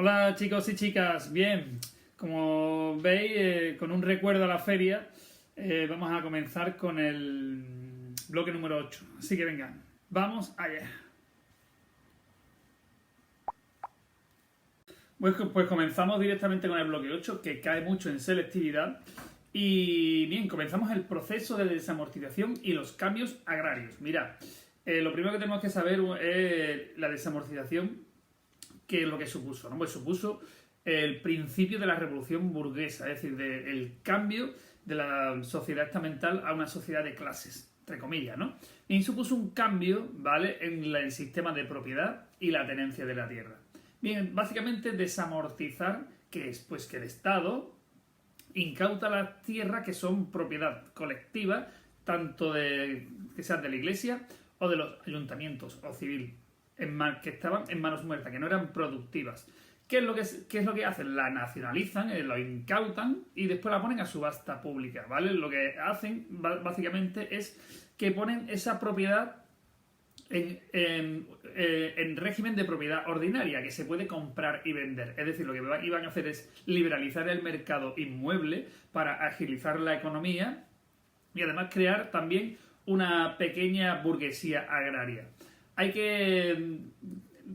Hola chicos y chicas, bien, como veis, con un recuerdo a la feria, vamos a comenzar con el bloque número 8. Así que venga, vamos allá. Pues comenzamos directamente con el bloque 8, que cae mucho en selectividad. Y bien, comenzamos el proceso de desamortización y los cambios agrarios. Mirad, lo primero que tenemos que saber es la desamortización. ¿Qué es lo que supuso? ¿No? Pues supuso el principio de la revolución burguesa, es decir, el cambio de la sociedad estamental a una sociedad de clases, entre comillas, ¿no? Y supuso un cambio, ¿vale?, en el sistema de propiedad y la tenencia de la tierra. Bien, básicamente desamortizar, ¿qué es? Pues que el Estado incauta las tierras que son propiedad colectiva, tanto que sean de la Iglesia o de los ayuntamientos o civil, que estaban en manos muertas, que no eran productivas. ¿Qué es lo que hacen? La nacionalizan, lo incautan y después la ponen a subasta pública, ¿vale? Lo que hacen básicamente es que ponen esa propiedad en régimen de propiedad ordinaria, que se puede comprar y vender. Es decir, lo que iban a hacer es liberalizar el mercado inmueble para agilizar la economía y además crear también una pequeña burguesía agraria. Hay que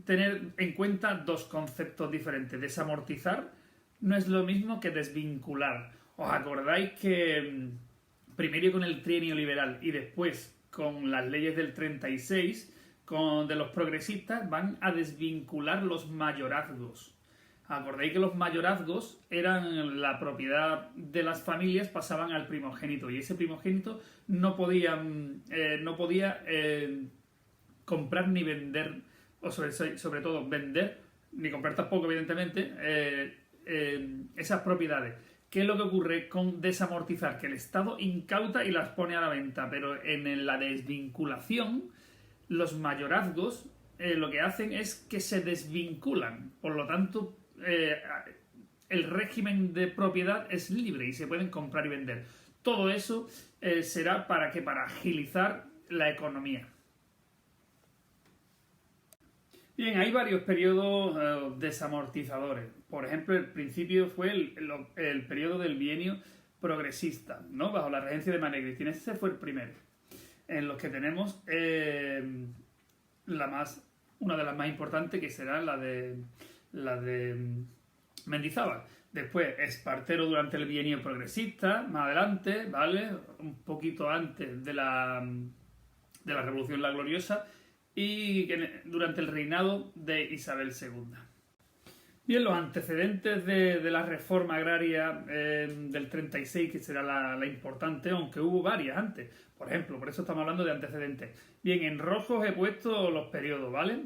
tener en cuenta dos conceptos diferentes. Desamortizar no es lo mismo que desvincular. ¿Os acordáis que primero con el trienio liberal y después con las leyes del 36 de los progresistas van a desvincular los mayorazgos? ¿Acordáis que los mayorazgos eran la propiedad de las familias, pasaban al primogénito y ese primogénito no podía comprar ni vender, o sobre todo vender, ni comprar tampoco, evidentemente, esas propiedades? ¿Qué es lo que ocurre con desamortizar? Que el Estado incauta y las pone a la venta, pero en la desvinculación, los mayorazgos lo que hacen es que se desvinculan. Por lo tanto, el régimen de propiedad es libre y se pueden comprar y vender. Todo eso será para agilizar la economía. Bien, hay varios periodos desamortizadores. Por ejemplo, el principio fue el periodo del bienio progresista, ¿no?, bajo la regencia de María Cristina. Ese fue el primero. En los que tenemos una de las más importantes, que será la de Mendizábal. Después, Espartero durante el bienio progresista, más adelante, ¿vale?, un poquito antes de la Revolución La Gloriosa, y durante el reinado de Isabel II. Bien, los antecedentes de la reforma agraria del 36, que será la importante, aunque hubo varias antes. Por ejemplo, por eso estamos hablando de antecedentes. Bien, en rojos he puesto los periodos, ¿vale?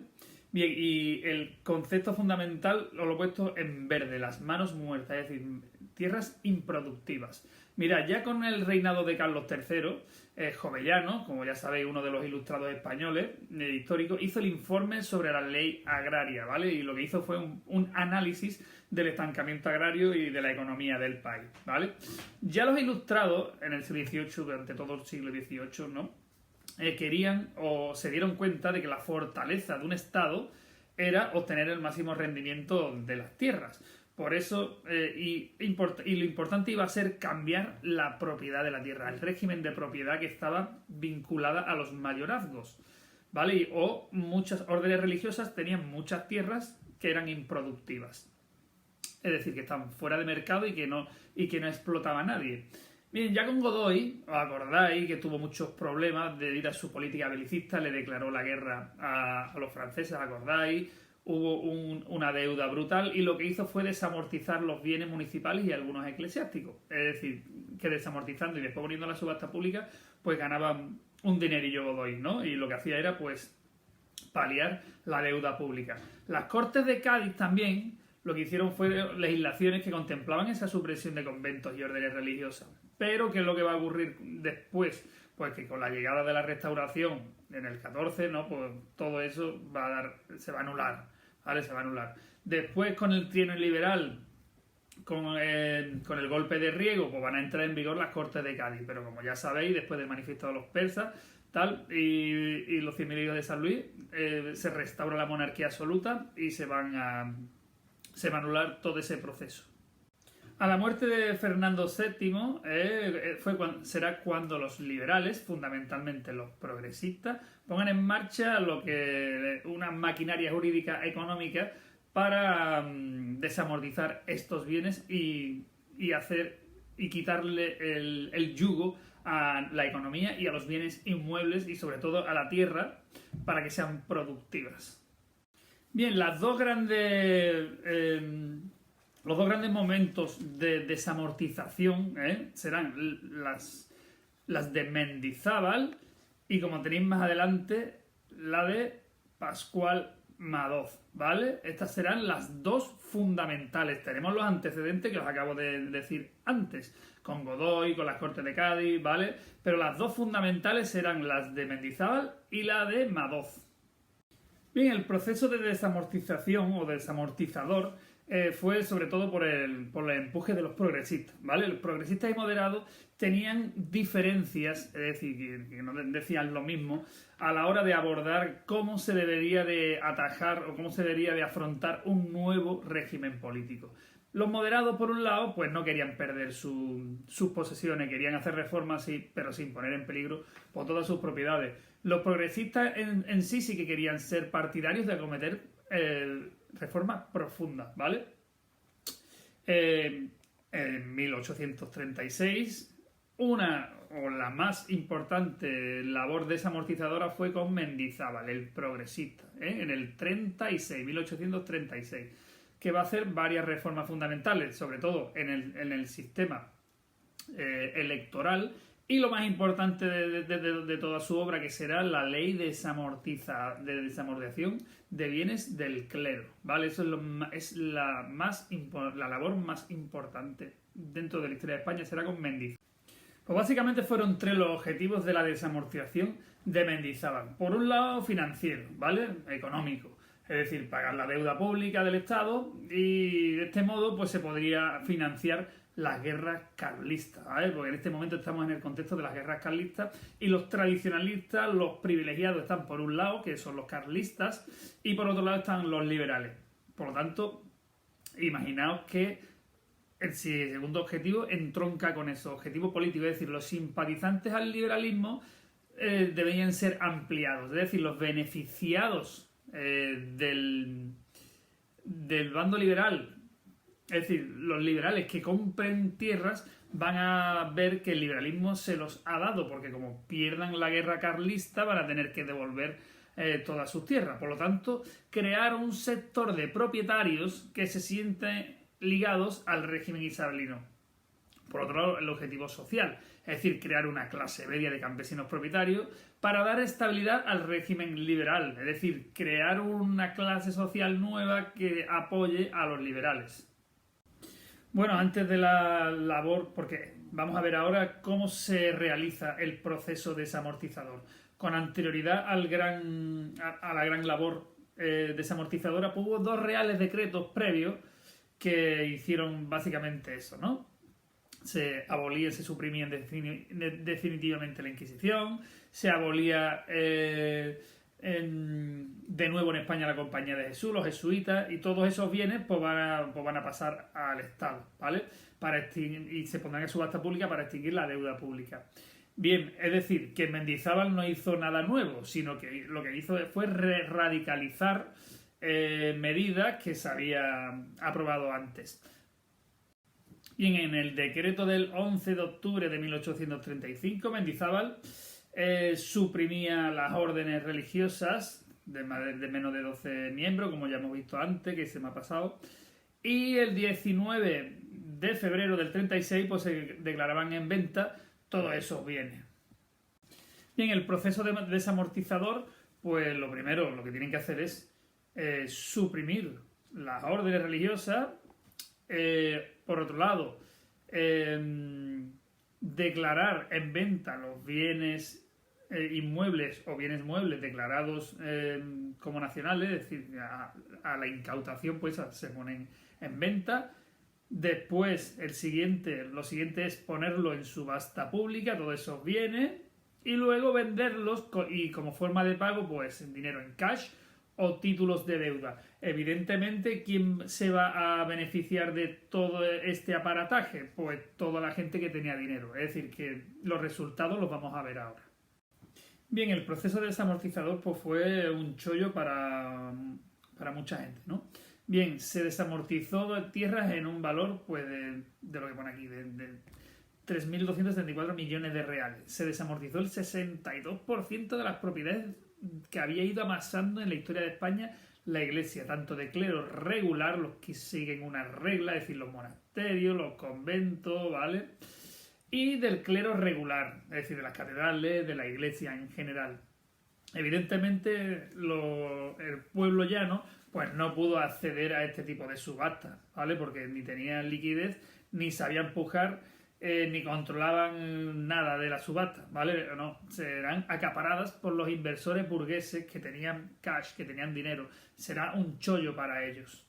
Bien, y el concepto fundamental lo he puesto en verde, las manos muertas, es decir, tierras improductivas. Mirad, ya con el reinado de Carlos III, Jovellano, como ya sabéis, uno de los ilustrados españoles históricos, hizo el informe sobre la ley agraria, ¿vale? Y lo que hizo fue un análisis del estancamiento agrario y de la economía del país, ¿vale? Ya los ilustrados, en el siglo XVIII, durante todo el siglo XVIII, ¿no?, querían o se dieron cuenta de que la fortaleza de un Estado era obtener el máximo rendimiento de las tierras. Por eso, y lo importante iba a ser cambiar la propiedad de la tierra, el régimen de propiedad que estaba vinculada a los mayorazgos, ¿vale? O muchas órdenes religiosas tenían muchas tierras que eran improductivas. Es decir, que estaban fuera de mercado y que no explotaba a nadie. Bien, ya con Godoy, os acordáis que tuvo muchos problemas debido a su política belicista, le declaró la guerra a los franceses, ¿acordáis? Hubo una deuda brutal y lo que hizo fue desamortizar los bienes municipales y algunos eclesiásticos. Es decir, que desamortizando y después poniendo la subasta pública, pues ganaban un dinerillo Godoy, ¿no? Y lo que hacía era, pues, paliar la deuda pública. Las Cortes de Cádiz también lo que hicieron fue legislaciones que contemplaban esa supresión de conventos y órdenes religiosas. Pero, ¿qué es lo que va a ocurrir después? Pues que con la llegada de la Restauración en el 14, ¿no?, pues todo eso se va a anular, ¿vale? Se va a anular. Después, con el trienio liberal, con el golpe de Riego, pues van a entrar en vigor las Cortes de Cádiz. Pero como ya sabéis, después del manifiesto de los persas y los 100.000 heridos de San Luis, se restaura la monarquía absoluta y se van a se va a anular todo ese proceso. A la muerte de Fernando VII será cuando los liberales, fundamentalmente los progresistas, pongan en marcha una maquinaria jurídica económica para desamortizar estos bienes y quitarle el yugo a la economía y a los bienes inmuebles y sobre todo a la tierra para que sean productivas. Bien, los dos grandes momentos de desamortización serán las de Mendizábal y, como tenéis más adelante, la de Pascual Madoz, ¿vale? Estas serán las dos fundamentales. Tenemos los antecedentes que os acabo de decir antes, con Godoy, con las Cortes de Cádiz, ¿vale? Pero las dos fundamentales serán las de Mendizábal y la de Madoz. Bien, el proceso de desamortización o desamortizador fue sobre todo por el empuje de los progresistas, ¿vale? Los progresistas y moderados tenían diferencias, es decir, que no decían lo mismo a la hora de abordar cómo se debería de atajar o cómo se debería de afrontar un nuevo régimen político. Los moderados, por un lado, pues no querían perder sus posesiones, querían hacer reformas, sí, pero sin poner en peligro por todas sus propiedades. Los progresistas en sí que querían ser partidarios de acometer reformas profundas, ¿vale? En 1836, la más importante labor desamortizadora fue con Mendizábal, el progresista, en el 1836, que va a hacer varias reformas fundamentales, sobre todo en el sistema electoral, y lo más importante de toda su obra, que será la ley de desamortización de bienes del clero, ¿vale? Eso es la labor más importante dentro de la historia de España, será con Mendizábal. Pues básicamente fueron tres los objetivos de la desamortización de Mendizábal. Por un lado, financiero, ¿vale? Económico. Es decir, pagar la deuda pública del Estado y de este modo pues se podría financiar las guerras carlistas, ¿vale? Porque en este momento estamos en el contexto de las guerras carlistas y los tradicionalistas, los privilegiados están por un lado, que son los carlistas, y por otro lado están los liberales. Por lo tanto, imaginaos que el segundo objetivo entronca con ese objetivo político, es decir, los simpatizantes al liberalismo deberían ser ampliados, es decir, los beneficiados del bando liberal, es decir, los liberales que compren tierras van a ver que el liberalismo se los ha dado, porque como pierdan la guerra carlista van a tener que devolver todas sus tierras. Por lo tanto, crear un sector de propietarios que se sienten ligados al régimen isabelino. Por otro lado, el objetivo social, es decir, crear una clase media de campesinos propietarios para dar estabilidad al régimen liberal, es decir, crear una clase social nueva que apoye a los liberales. Bueno, antes de la labor, porque vamos a ver ahora cómo se realiza el proceso desamortizador. Con anterioridad a la gran labor desamortizadora, pues hubo dos reales decretos previos que hicieron básicamente eso, ¿no? Se suprimía definitivamente la Inquisición, se abolía de nuevo en España la Compañía de Jesús, los jesuitas, y todos esos bienes pues van a pasar al Estado, ¿vale? Y se pondrán en subasta pública para extinguir la deuda pública. Bien, es decir, que Mendizábal no hizo nada nuevo, sino que lo que hizo fue radicalizar medidas que se había aprobado antes. Bien, en el decreto del 11 de octubre de 1835, Mendizábal suprimía las órdenes religiosas de menos de 12 miembros, como ya hemos visto antes, que se me ha pasado, y el 19 de febrero del 36 pues se declaraban en venta todos esos bienes. Bien, el proceso desamortizador, pues lo primero, lo que tienen que hacer es suprimir las órdenes religiosas, por otro lado, declarar en venta los bienes inmuebles o bienes muebles declarados como nacionales, es decir, a la incautación pues se ponen en venta. Después lo siguiente es ponerlo en subasta pública, todos esos bienes, y luego venderlos y como forma de pago pues en dinero en cash o títulos de deuda. Evidentemente, ¿quién se va a beneficiar de todo este aparataje? Pues toda la gente que tenía dinero. Es decir, que los resultados los vamos a ver ahora. Bien, el proceso desamortizador pues, fue un chollo para mucha gente, ¿no? Bien, se desamortizó tierras en un valor pues, de lo que pone aquí, de 3.234 millones de reales. Se desamortizó el 62% de las propiedades que había ido amasando en la historia de España la Iglesia, tanto de clero regular, los que siguen una regla, es decir, los monasterios, los conventos, ¿vale? Y del clero regular, es decir, de las catedrales, de la Iglesia en general. Evidentemente, el pueblo llano pues no pudo acceder a este tipo de subastas, ¿vale? Porque ni tenían liquidez, ni sabían pujar, ni controlaban nada de la subasta, ¿vale? No, serán acaparadas por los inversores burgueses que tenían cash, que tenían dinero. Será un chollo para ellos.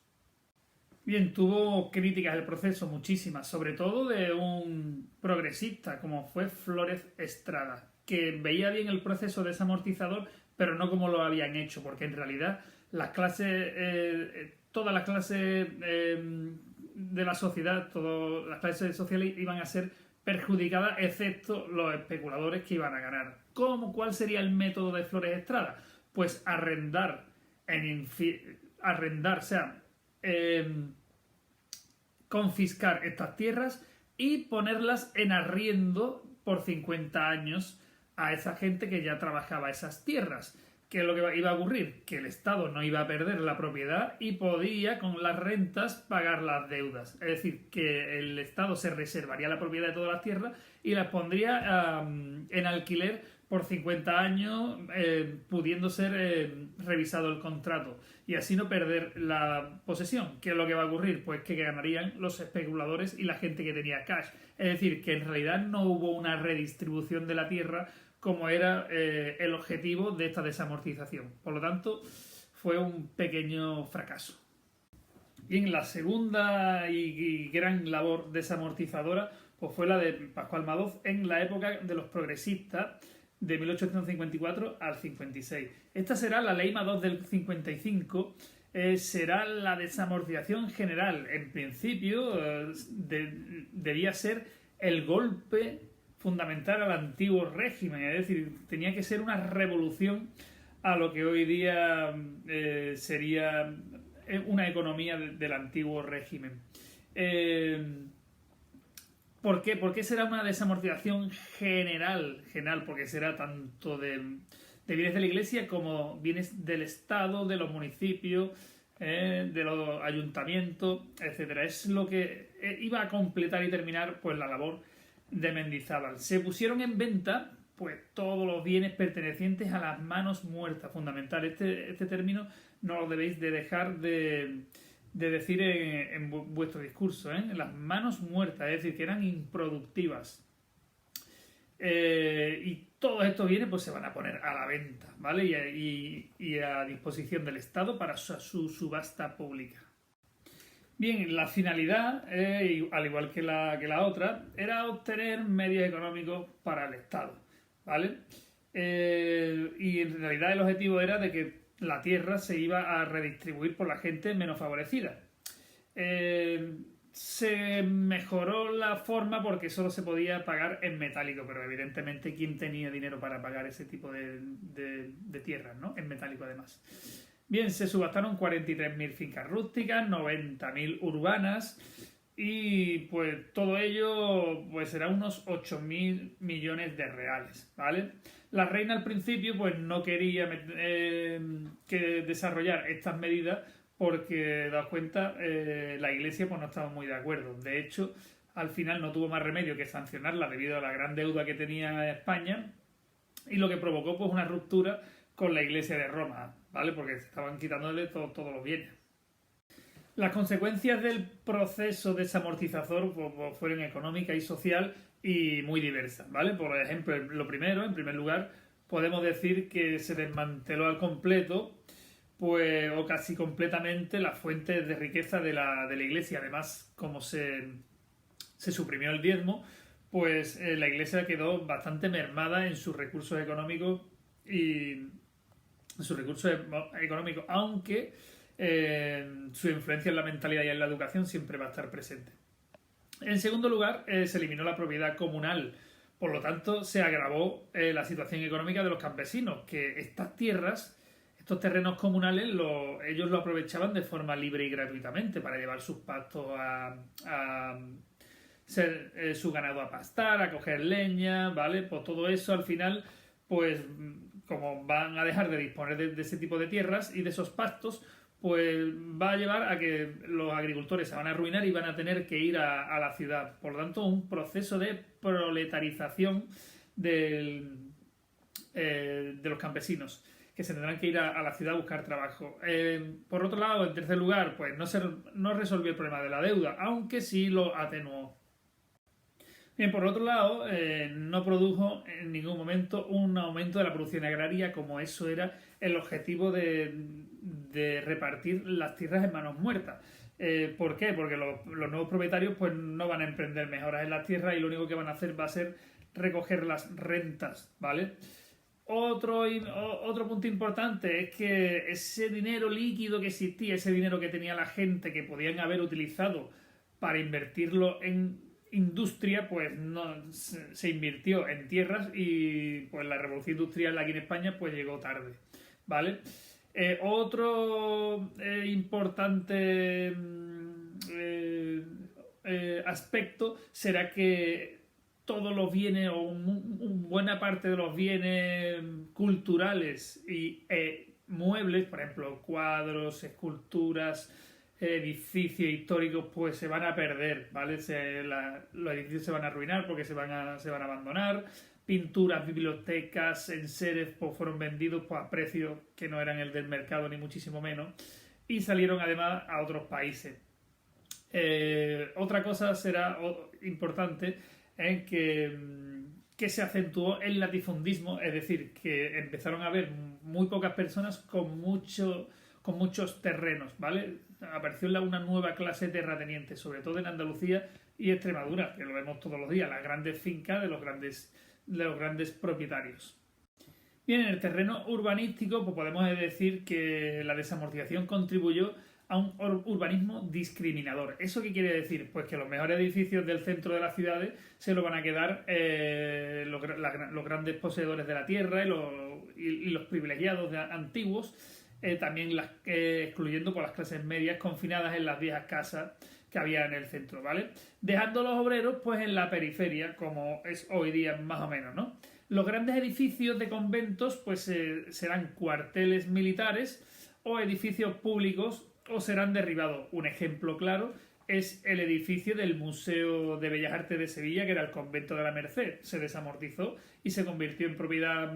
Bien, tuvo críticas el proceso, muchísimas, sobre todo de un progresista como fue Flórez Estrada, que veía bien el proceso desamortizador, pero no como lo habían hecho, porque en realidad las clases, todas las clases de la sociedad, todas las clases sociales iban a ser perjudicadas, excepto los especuladores que iban a ganar. ¿Cuál sería el método de Flórez Estrada? Pues arrendar, o sea, confiscar estas tierras y ponerlas en arriendo por 50 años a esa gente que ya trabajaba esas tierras. ¿Qué es lo que iba a ocurrir? Que el Estado no iba a perder la propiedad y podía con las rentas pagar las deudas. Es decir, que el Estado se reservaría la propiedad de todas las tierras y las pondría en alquiler por 50 años, pudiendo ser revisado el contrato y así no perder la posesión. ¿Qué es lo que va a ocurrir? Pues que ganarían los especuladores y la gente que tenía cash. Es decir, que en realidad no hubo una redistribución de la tierra como era el objetivo de esta desamortización. Por lo tanto, fue un pequeño fracaso. Bien, la segunda y gran labor desamortizadora pues fue la de Pascual Madoz en la época de los progresistas, de 1854 al 56. Esta será la ley Madoz del 55, será la desamortización general. En principio, debía ser el golpe fundamental al antiguo régimen, es decir, tenía que ser una revolución a lo que hoy día sería una economía del antiguo régimen. ¿Por qué? ¿Por qué será una desamortización general? Porque será tanto de bienes de la Iglesia como bienes del Estado, de los municipios, de los ayuntamientos, etcétera. Es lo que iba a completar y terminar pues la labor de Mendizábal. Se pusieron en venta pues todos los bienes pertenecientes a las manos muertas, fundamental. Este término no lo debéis de dejar de decir en vuestro discurso, las manos muertas, es decir, que eran improductivas. Y todos estos bienes pues se van a poner a la venta, ¿vale? Y a disposición del Estado para su subasta pública. Bien, la finalidad, al igual que la otra, era obtener medios económicos para el Estado, ¿vale? Y en realidad el objetivo era de que la tierra se iba a redistribuir por la gente menos favorecida. Se mejoró la forma porque solo se podía pagar en metálico, pero evidentemente ¿quién tenía dinero para pagar ese tipo de tierras, ¿no? En metálico además. Bien, se subastaron 43.000 fincas rústicas, 90.000 urbanas y pues todo ello pues será unos 8.000 millones de reales, ¿vale? La reina al principio pues no quería que desarrollar estas medidas porque, daos cuenta, la Iglesia pues no estaba muy de acuerdo. De hecho, al final no tuvo más remedio que sancionarla debido a la gran deuda que tenía España y lo que provocó pues una ruptura con la Iglesia de Roma, ¿vale? Porque se estaban quitándole todos los bienes. Las consecuencias del proceso desamortizador pues, fueron económicas y social y muy diversas, ¿vale? Por ejemplo, lo primero, en primer lugar, podemos decir que se desmanteló al completo, pues, o casi completamente, las fuentes de riqueza de la Iglesia. Además, como se suprimió el diezmo, pues la Iglesia quedó bastante mermada en sus recursos económicos y sus recursos económicos, aunque su influencia en la mentalidad y en la educación siempre va a estar presente. En segundo lugar, se eliminó la propiedad comunal. Por lo tanto, se agravó la situación económica de los campesinos, que estas tierras, estos terrenos comunales, ellos lo aprovechaban de forma libre y gratuitamente para llevar sus pastos su ganado a pastar, a coger leña, ¿vale? Pues todo eso al final, pues como van a dejar de disponer de ese tipo de tierras y de esos pastos, pues va a llevar a que los agricultores se van a arruinar y van a tener que ir a la ciudad. Por lo tanto, un proceso de proletarización de los campesinos, que se tendrán que ir a la ciudad a buscar trabajo. Por otro lado, en tercer lugar, pues no resolvió el problema de la deuda, aunque sí lo atenuó. Bien, por otro lado, no produjo en ningún momento un aumento de la producción agraria, como eso era el objetivo de repartir las tierras en manos muertas. ¿Por qué? Porque los nuevos propietarios pues no van a emprender mejoras en las tierras y lo único que van a hacer va a ser recoger las rentas, ¿vale? Otro punto importante es que ese dinero líquido que existía, ese dinero que tenía la gente que podían haber utilizado para invertirlo en industria, pues no se invirtió en tierras y pues la revolución industrial aquí en España pues llegó tarde, ¿vale? Otro importante aspecto será que todos los bienes o buena parte de los bienes culturales y muebles, por ejemplo, cuadros, esculturas, edificios históricos, pues se van a perder, ¿vale? Los edificios se van a arruinar porque se van a abandonar. Pinturas, bibliotecas, enseres, pues fueron vendidos pues, a precios que no eran el del mercado, ni muchísimo menos, y salieron además a otros países. Otra cosa será importante es que se acentuó el latifundismo, es decir, que empezaron a haber muy pocas personas con muchos terrenos, ¿vale? Apareció una nueva clase de terratenientes, sobre todo en Andalucía y Extremadura, que lo vemos todos los días, las grandes fincas de los grandes propietarios. Bien, en el terreno urbanístico pues podemos decir que la desamortización contribuyó a un urbanismo discriminador. ¿Eso qué quiere decir? Pues que los mejores edificios del centro de las ciudades se lo van a quedar los grandes poseedores de la tierra y los privilegiados antiguos, también excluyendo por las clases medias confinadas en las viejas casas que había en el centro, ¿vale? Dejando a los obreros pues en la periferia, como es hoy día más o menos, ¿no? Los grandes edificios de conventos pues serán cuarteles militares o edificios públicos o serán derribados. Un ejemplo claro es el edificio del Museo de Bellas Artes de Sevilla, que era el Convento de la Merced. Se desamortizó y se convirtió en propiedad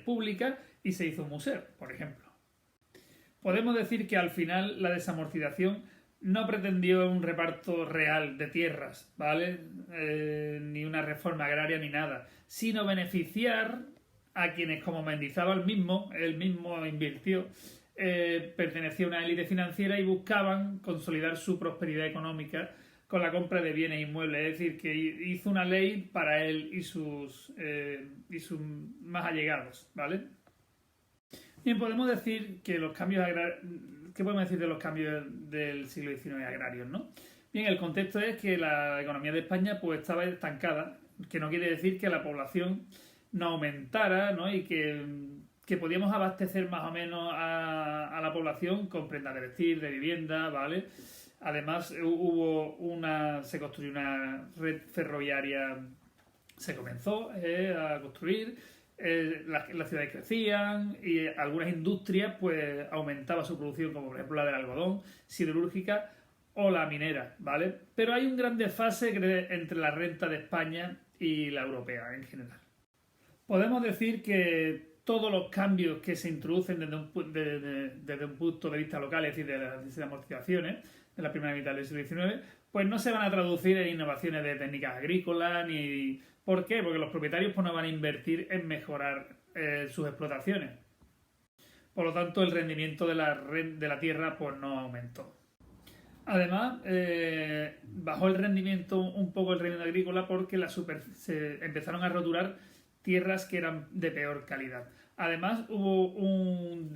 pública y se hizo un museo, por ejemplo. Podemos decir que al final la desamortización no pretendió un reparto real de tierras, ¿vale? Ni una reforma agraria ni nada, sino beneficiar a quienes, como Mendizábal él mismo invirtió, pertenecía a una élite financiera y buscaban consolidar su prosperidad económica con la compra de bienes inmuebles. Es decir, que hizo una ley para él y sus más allegados, ¿vale? Bien, podemos decir que los cambios ¿qué podemos decir de los cambios del siglo XIX agrarios, no? Bien, el contexto es que la economía de España pues estaba estancada, que no quiere decir que la población no aumentara, ¿no? Y que podíamos abastecer más o menos a la población con prendas de vestir, de vivienda, ¿vale? Además se construyó una red ferroviaria, se comenzó a construir, las ciudades crecían y algunas industrias pues aumentaban su producción, como por ejemplo la del algodón, siderúrgica o la minera, ¿vale? Pero hay un gran desfase entre la renta de España y la europea en general. Podemos decir que todos los cambios que se introducen desde un punto de vista local, es decir, de las amortizaciones de la primera mitad del siglo XIX, pues no se van a traducir en innovaciones de técnicas agrícolas ni... ¿Por qué? Porque los propietarios pues, no van a invertir en mejorar sus explotaciones. Por lo tanto, el rendimiento de la tierra pues, no aumentó. Además, bajó el rendimiento un poco el rendimiento agrícola porque se empezaron a roturar tierras que eran de peor calidad. Además hubo un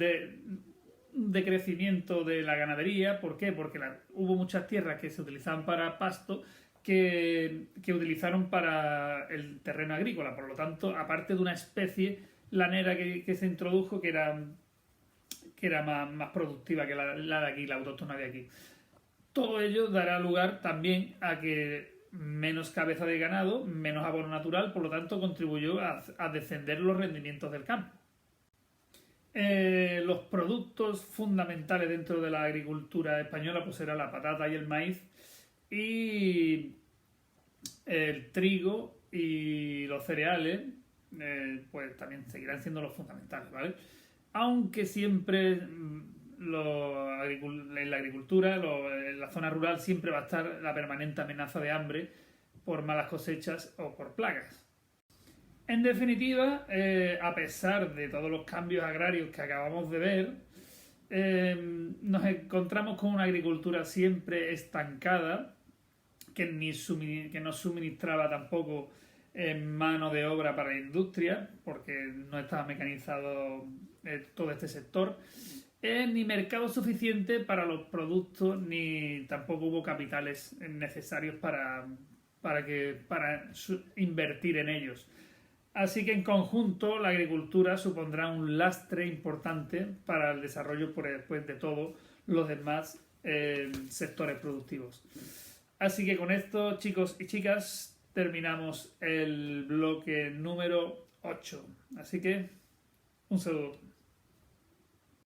decrecimiento de la ganadería. ¿Por qué? Porque hubo muchas tierras que se utilizaban para pasto que utilizaron para el terreno agrícola. Por lo tanto, aparte de una especie lanera que se introdujo que era más productiva que la de aquí, la autóctona de aquí. Todo ello dará lugar también a que menos cabeza de ganado, menos abono natural, por lo tanto contribuyó a descender los rendimientos del campo. Los productos fundamentales dentro de la agricultura española pues eran la patata y el maíz, y el trigo y los cereales pues también seguirán siendo los fundamentales, ¿vale? Aunque siempre en la agricultura, en la zona rural, siempre va a estar la permanente amenaza de hambre por malas cosechas o por plagas. En definitiva, a pesar de todos los cambios agrarios que acabamos de ver, nos encontramos con una agricultura siempre estancada, que no suministraba tampoco mano de obra para la industria, porque no estaba mecanizado todo este sector, ni mercado suficiente para los productos, ni tampoco hubo capitales necesarios para invertir en ellos. Así que en conjunto la agricultura supondrá un lastre importante para el desarrollo después de todos los demás sectores productivos. Así que con esto, chicos y chicas, terminamos el bloque número 8. Así que un saludo.